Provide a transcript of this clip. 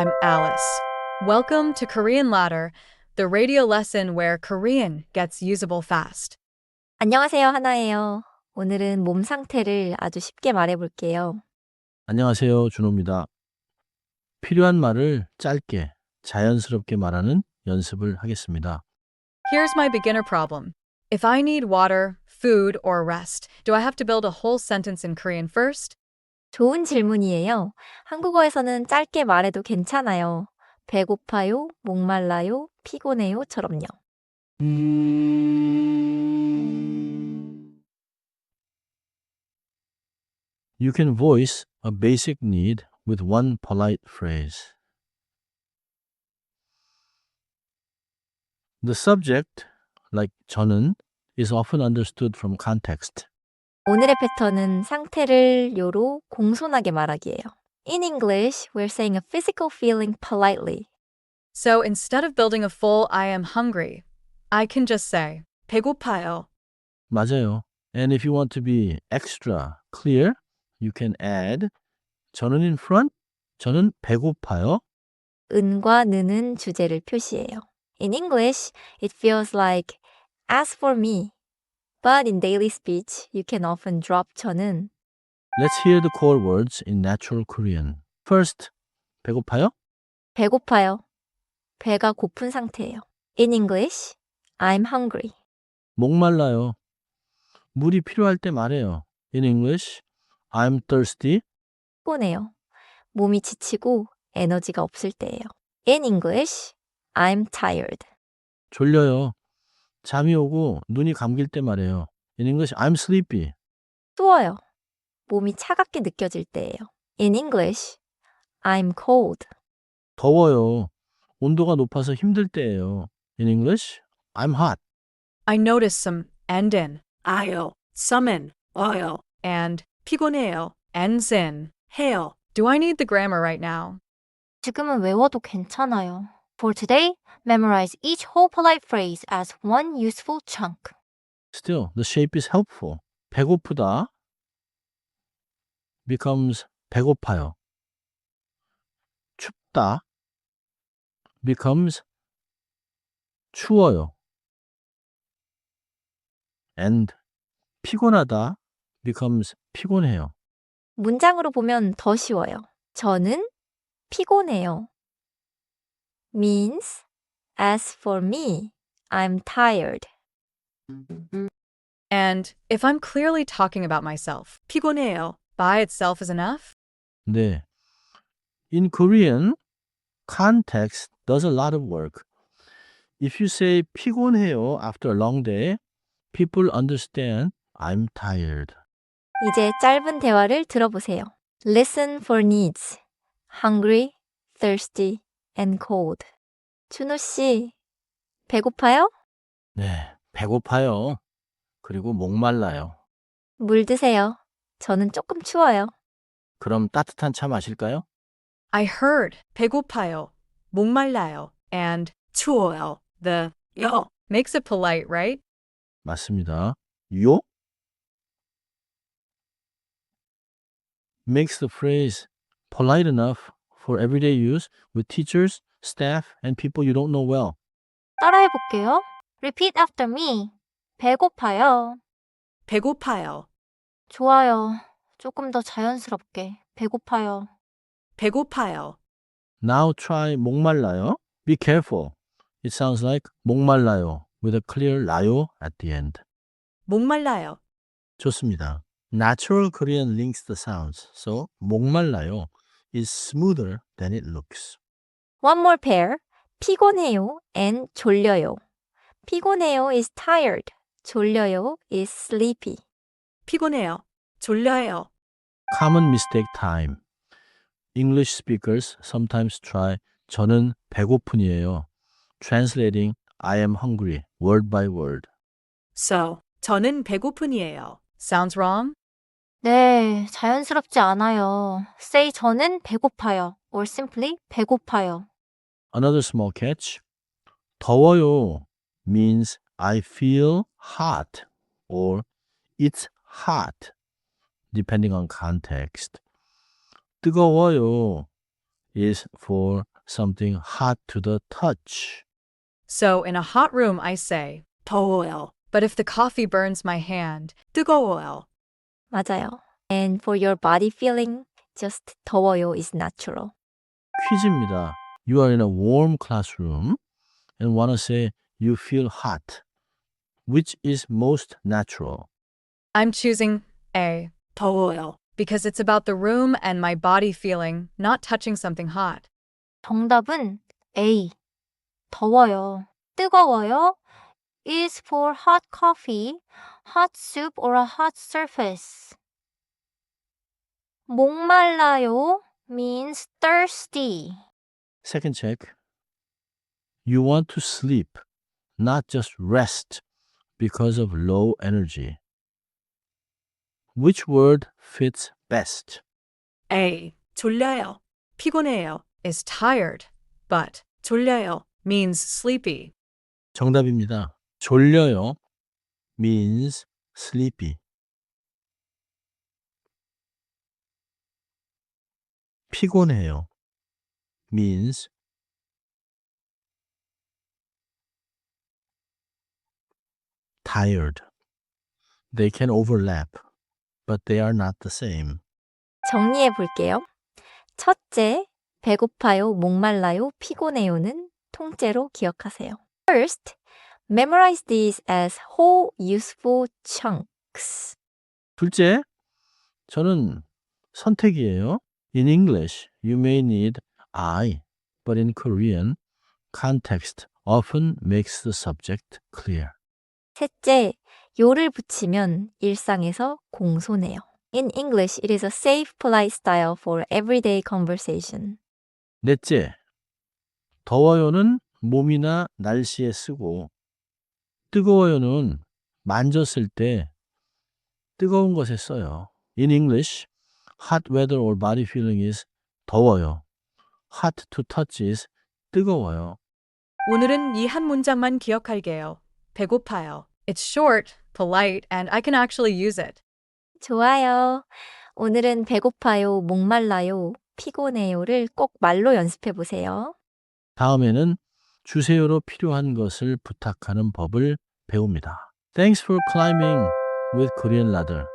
I'm Alice. Welcome to Korean Ladder, the radio lesson where Korean gets usable fast. 안녕하세요, 하나예요. 오늘은 몸 상태를 아주 쉽게 말해볼게요. 안녕하세요. 준호입니다. 필요한 말을 짧게, 자연스럽게 말하는 연습을 하겠습니다. Here's my beginner problem. If I need water, food, or rest, do I have to build a whole sentence in Korean first? 좋은 질문이에요. 한국어에서는 짧게 말해도 괜찮아요. 배고파요, 목말라요, 피곤해요처럼요. You can voice a basic need with one polite phrase. The subject, like 저는, is often understood from context. 오늘의 패턴은 상태를 요로 공손하게 말하기예요. In English, we're saying a physical feeling politely. So instead of building a full I am hungry, I can just say 배고파요. 맞아요. And if you want to be extra clear, you can add 저는 in front, 저는 배고파요. 은과 느는 주제를 표시해요. In English, it feels like as for me. But in daily speech, you can often drop 저는. Let's hear the core words in natural Korean. First, 배고파요? 배고파요. 배가 고픈 상태예요. In English, I'm hungry. 목말라요. 물이 필요할 때 말해요. In English, I'm thirsty. 피곤해요. 몸이 지치고 에너지가 없을 때예요. In English, I'm tired. 졸려요. 잠이 오고 눈이 감길 때 말해요. In English, I'm sleepy. 추워요. 몸이 차갑게 느껴질 때예요. In English, I'm cold. 더워요. 온도가 높아서 힘들 때예요. In English, I'm hot. I noticed some end in, 아요, some in, 어요, and 피곤해요, ends in, 해요. Do I need the grammar right now? 지금은 외워도 괜찮아요. For today, memorize each whole polite phrase as one useful chunk. Still, the shape is helpful. 배고프다 becomes 배고파요. 춥다 becomes 추워요. And 피곤하다 becomes 피곤해요. 문장으로 보면 더 쉬워요. 저는 피곤해요. means as for me, I'm tired. And if I'm clearly talking about myself, 피곤해요 by itself is enough? 네. In Korean, context does a lot of work. If you say 피곤해요 after a long day, people understand I'm tired. 이제 짧은 대화를 들어보세요. Listen for needs. Hungry, thirsty, and cold. 준호 씨, 배고파요? 네, 배고파요. 그리고 목말라요. 물 드세요. 저는 조금 추워요. 그럼 따뜻한 차 마실까요? I heard 배고파요, 목말라요, and 추워요. The 요 makes it polite, right? 맞습니다. 요 makes the phrase polite enough for everyday use with teachers, staff, and people you don't know well. 따라해볼게요. Repeat after me. 배고파요. 배고파요, 좋아요. 조금 더 자연스럽게. 배고파요. 배고파요. Now try 목말라요. Be careful. It sounds like 목말라요 with a clear 라요 at the end. 목말라요. 좋습니다. Natural Korean links the sounds, so 목말라요 is smoother than it looks. One more pair. 피곤해요 and 졸려요. 피곤해요 is tired. 졸려요 is sleepy. 피곤해요, 졸려요. Common mistake time. English speakers sometimes try 저는 배고픈이에요. Translating I am hungry word by word. So, 저는 배고픈이에요. Sounds wrong? 네, 자연스럽지 않아요. Say 저는 배고파요 or simply 배고파요. Another small catch. 더워요 means I feel hot or it's hot depending on context. 뜨거워요 is for something hot to the touch. So in a hot room, I say, 더워요. But if the coffee burns my hand, 뜨거워요. 맞아요. And for your body feeling, just 더워요 is natural. 퀴즈입니다. You are in a warm classroom and want to say you feel hot. Which is most natural? I'm choosing A, 더워요, because it's about the room and my body feeling, not touching something hot. 정답은 A. 더워요. 뜨거워요 is for hot coffee, hot soup, or a hot surface. 목말라요 means thirsty. Second check. You want to sleep, not just rest because of low energy. Which word fits best? A, 졸려요, 피곤해요 is tired, but 졸려요 means sleepy. 정답입니다. 졸려요 means sleepy. 피곤해요 means tired. They can overlap, but they are not the same. 정리해 볼게요. 첫째, 배고파요, 목말라요, 피곤해요는 통째로 기억하세요. First, memorize these as whole useful chunks. 둘째, 저는 선택이에요. In English, you may need I, but in Korean, context often makes the subject clear. 셋째, 요를 붙이면 일상에서 공손해요. In English, it is a safe, polite style for everyday conversation. 넷째, 더워요는 몸이나 날씨에 쓰고 뜨거워요는 만졌을 때 뜨거운 것에 써요. In English, hot weather or body feeling is 더워요. Hot to touch is 뜨거워요. 오늘은 이 한 문장만 기억할게요. 배고파요. It's short, polite, and I can actually use it. 좋아요. 오늘은 배고파요, 목말라요, 피곤해요를 꼭 말로 연습해 보세요. 다음에는 주세요로 필요한 것을 부탁하는 법을 배웁니다. Thanks for climbing with Korean Ladder.